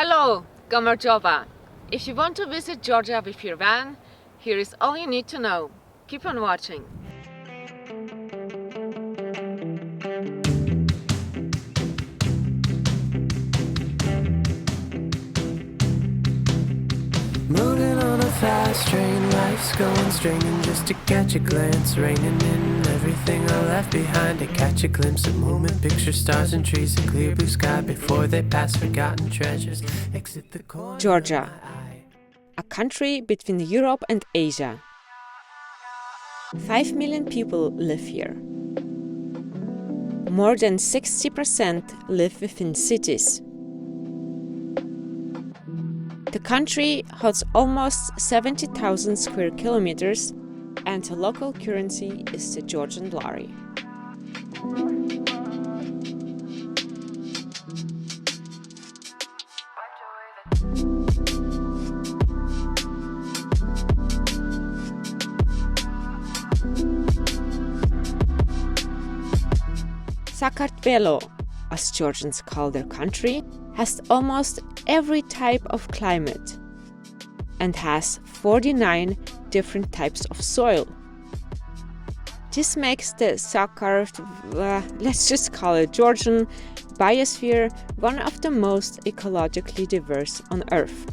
Hello, Gomerjova. If you want to visit Georgia with your van, here is all you need to know. Keep on watching. Moving on a fast train, life's going straining just to catch a glance, raining in everything I left behind, to catch a glimpse of movement, picture stars and trees, a clear blue sky before they pass forgotten treasures. Exit the corner. Georgia, a country between Europe and Asia. 5 million people live here. More than 60% live within cities. The country holds almost 70,000 square kilometers, and the local currency is the Georgian lari. Sakartvelo, as Georgians call their country, has almost every type of climate and has 49 different types of soil. This makes the let's just call it Georgian biosphere one of the most ecologically diverse on Earth.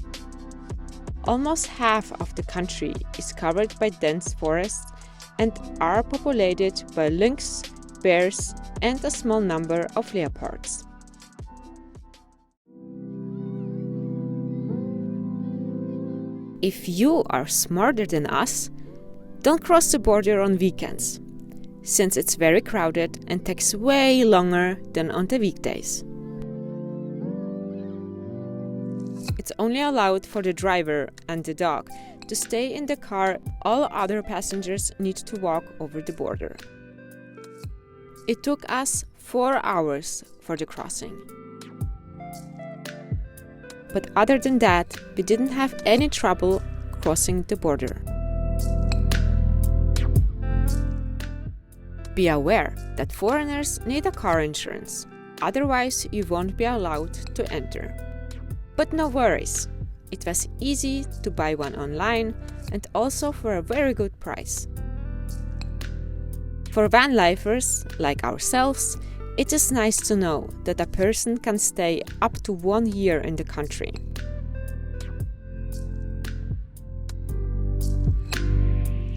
Almost half of the country is covered by dense forests and are populated by lynx, bears, and a small number of leopards. If you are smarter than us, don't cross the border on weekends, since it's very crowded and takes way longer than on the weekdays. It's only allowed for the driver and the dog to stay in the car. All other passengers need to walk over the border. It took us 4 hours for the crossing. But other than that, we didn't have any trouble crossing the border. Be aware that foreigners need a car insurance, otherwise you won't be allowed to enter. But no worries, it was easy to buy one online and also for a very good price. For van lifers like ourselves, it is nice to know that a person can stay up to 1 year in the country.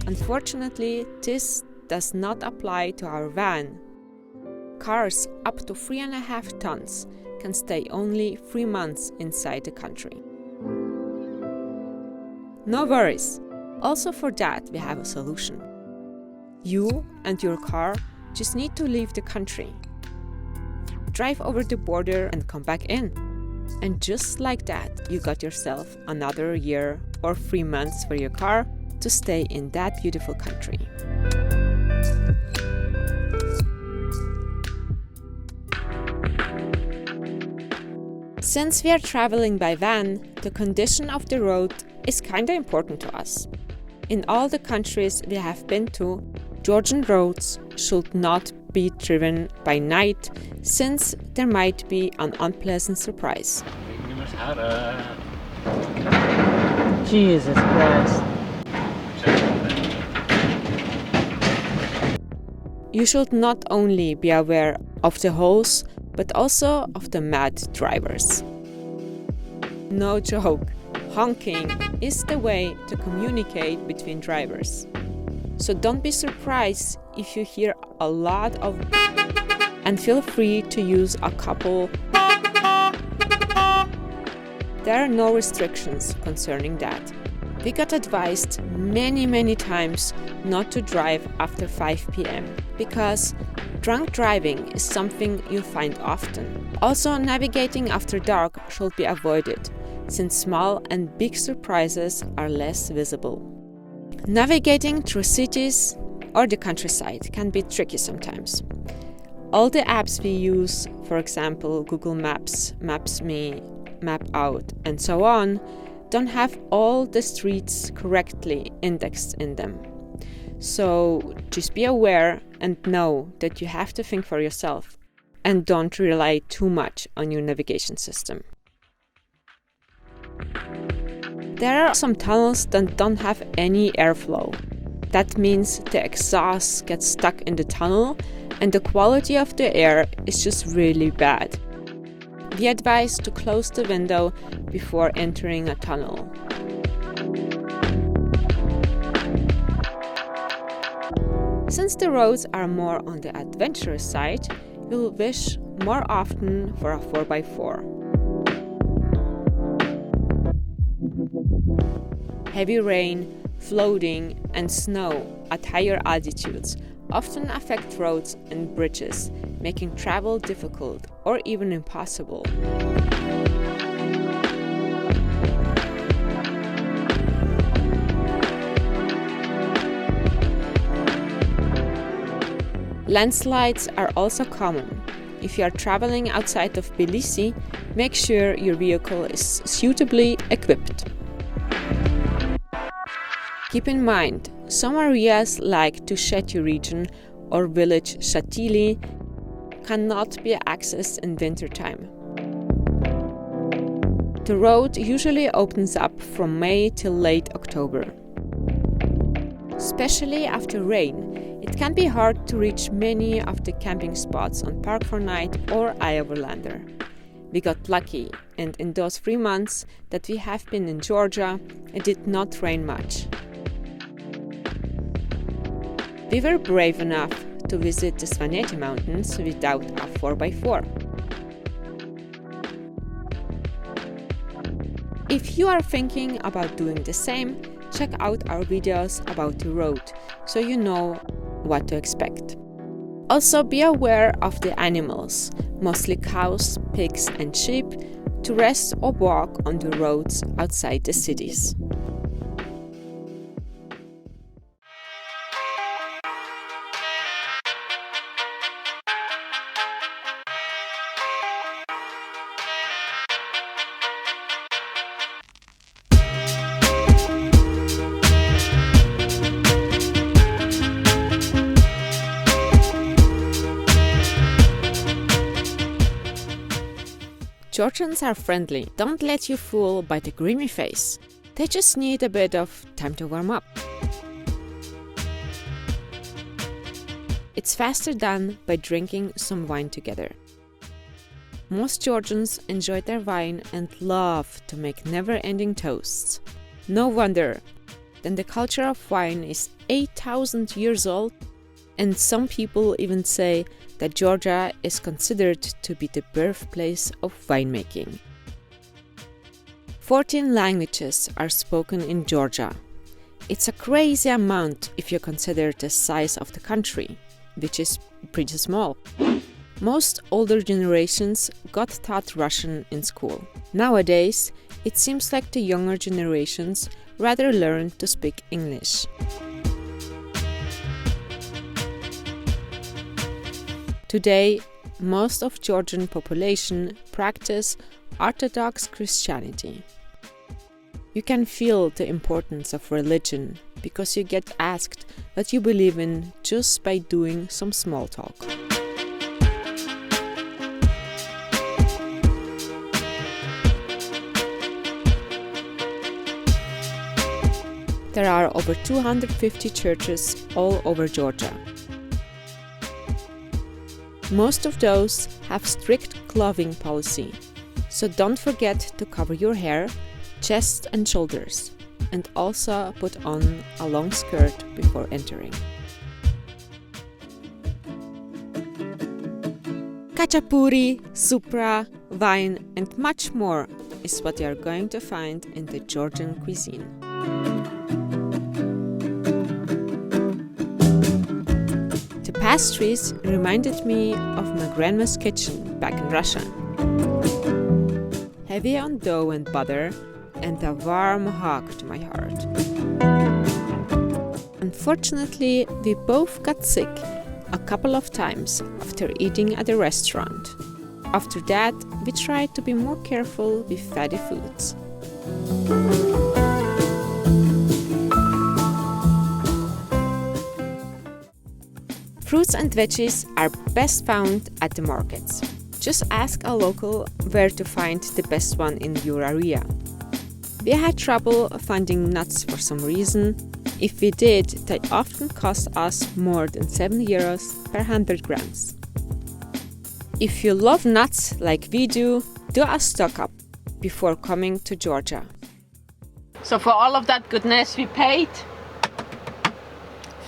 Unfortunately, this does not apply to our van. Cars up to 3.5 tons can stay only 3 months inside the country. No worries, also for that we have a solution. You and your car just need to leave the country. Drive over the border and come back in. And just like that, you got yourself another year or 3 months for your car to stay in that beautiful country. Since we are traveling by van, the condition of the road is kinda important to us. In all the countries we have been to, Georgian roads should not be driven by night, since there might be an unpleasant surprise. Jesus Christ. You should not only be aware of the holes, but also of the mad drivers. No joke, honking is the way to communicate between drivers. So don't be surprised if you hear a lot of, and feel free to use a couple. There are no restrictions concerning that. We got advised many times not to drive after 5 p.m. because drunk driving is something you find often. Also, navigating after dark should be avoided, since small and big surprises are less visible. Navigating through cities or the countryside can be tricky sometimes. All the apps we use, for example Google Maps, Maps.me, Map Out, and so on, don't have all the streets correctly indexed in them. So just be aware and know that you have to think for yourself and don't rely too much on your navigation system. There are some tunnels that don't have any airflow. That means the exhaust gets stuck in the tunnel and the quality of the air is just really bad. We advise to close the window before entering a tunnel. Since the roads are more on the adventurous side, you'll wish more often for a 4x4. Heavy rain, flooding, and snow at higher altitudes often affect roads and bridges, making travel difficult or even impossible. Landslides are also common. If you are traveling outside of Tbilisi, make sure your vehicle is suitably equipped. Keep in mind, some areas like Tusheti region or village Shatili cannot be accessed in wintertime. The road usually opens up from May till late October. Especially after rain, it can be hard to reach many of the camping spots on Park 4 Night or Overlander. We got lucky, and in those 3 months that we have been in Georgia, it did not rain much. We were brave enough to visit the Svaneti Mountains without a 4x4. If you are thinking about doing the same, check out our videos about the road so you know what to expect. Also be aware of the animals, mostly cows, pigs and sheep, to rest or walk on the roads outside the cities. Georgians are friendly. Don't let you fool by the grimy face. They just need a bit of time to warm up. It's faster done by drinking some wine together. Most Georgians enjoy their wine and love to make never-ending toasts. No wonder. Then the culture of wine is 8,000 years old, and some people even say that Georgia is considered to be the birthplace of winemaking. 14 languages are spoken in Georgia. It's a crazy amount if you consider the size of the country, which is pretty small. Most older generations got taught Russian in school. Nowadays, it seems like the younger generations rather learn to speak English. Today, most of Georgian population practice Orthodox Christianity. You can feel the importance of religion because you get asked what you believe in just by doing some small talk. There are over 250 churches all over Georgia. Most of those have strict clothing policy, so don't forget to cover your hair, chest and shoulders, and also put on a long skirt before entering. Khachapuri, supra, wine and much more is what you are going to find in the Georgian cuisine. The pastries reminded me of my grandma's kitchen back in Russia. Heavy on dough and butter, and a warm hug to my heart. Unfortunately, we both got sick a couple of times after eating at a restaurant. After that, we tried to be more careful with fatty foods. Fruits and veggies are best found at the markets. Just ask a local where to find the best one in your area. We had trouble finding nuts for some reason. If we did, they often cost us more than €7 per 100 grams. If you love nuts like we do a stock up before coming to Georgia. So for all of that goodness we paid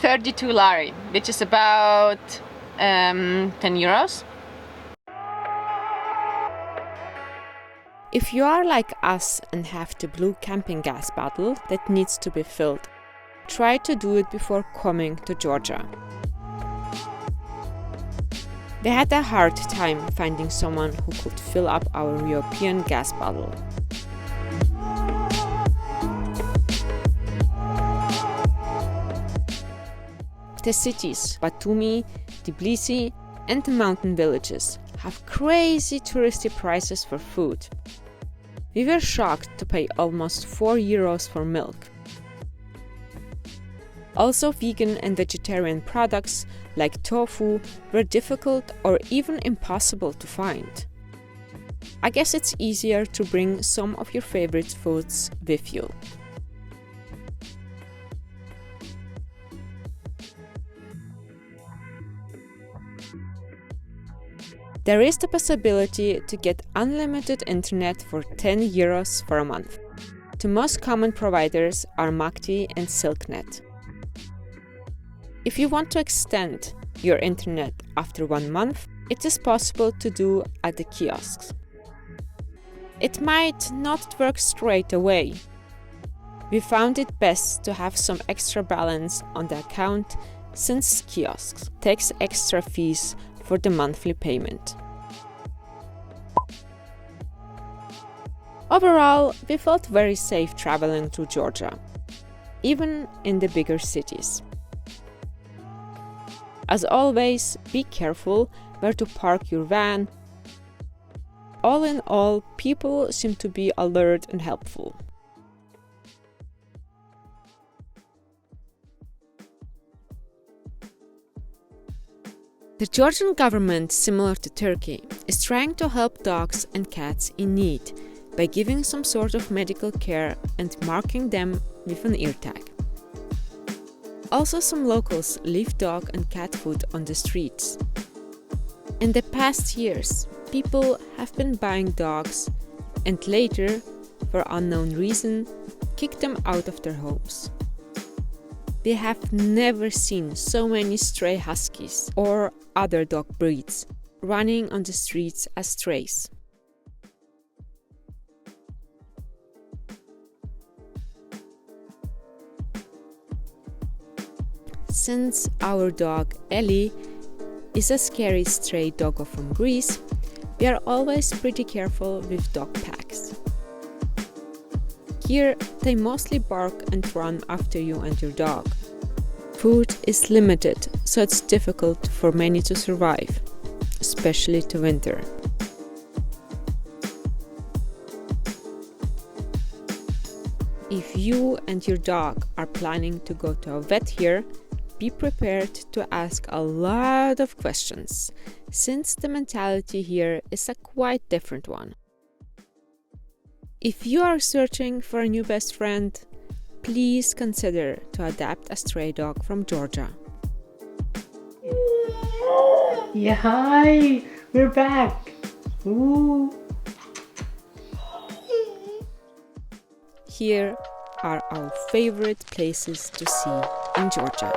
32 lari, which is about €10. If you are like us and have the blue campingaz bottle that needs to be filled, try to do it before coming to Georgia. We had a hard time finding someone who could fill up our European gas bottle. The cities, Batumi, Tbilisi, and the mountain villages have crazy touristy prices for food. We were shocked to pay almost €4 for milk. Also, vegan and vegetarian products like tofu were difficult or even impossible to find. I guess it's easier to bring some of your favorite foods with you. There is the possibility to get unlimited internet for €10 for a month. The most common providers are Makti and Silknet. If you want to extend your internet after 1 month, it is possible to do at the kiosks. It might not work straight away. We found it best to have some extra balance on the account since kiosks takes extra fees for the monthly payment. Overall, we felt very safe traveling through Georgia, even in the bigger cities. As always, be careful where to park your van. All in all, people seem to be alert and helpful. The Georgian government, similar to Turkey, is trying to help dogs and cats in need by giving some sort of medical care and marking them with an ear tag. Also, some locals leave dog and cat food on the streets. In the past years, people have been buying dogs and later, for unknown reason, kick them out of their homes. We have never seen so many stray huskies or other dog breeds running on the streets as strays. Since our dog Elly is a scary stray doggo from Greece, we are always pretty careful with dog packs. Here, they mostly bark and run after you and your dog. Food is limited, so it's difficult for many to survive, especially to winter. If you and your dog are planning to go to a vet here, be prepared to ask a lot of questions, since the mentality here is a quite different one. If you are searching for a new best friend, please consider to adopt a stray dog from Georgia. Yeah, hi! We're back! Ooh! Here are our favorite places to see in Georgia.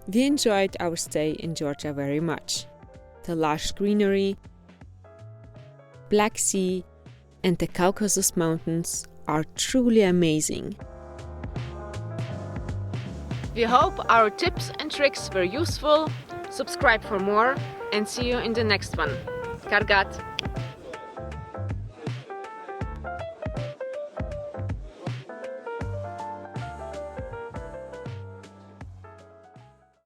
We enjoyed our stay in Georgia very much. The lush greenery, Black Sea, and the Caucasus Mountains are truly amazing. We hope our tips and tricks were useful. Subscribe for more and see you in the next one. Kargat!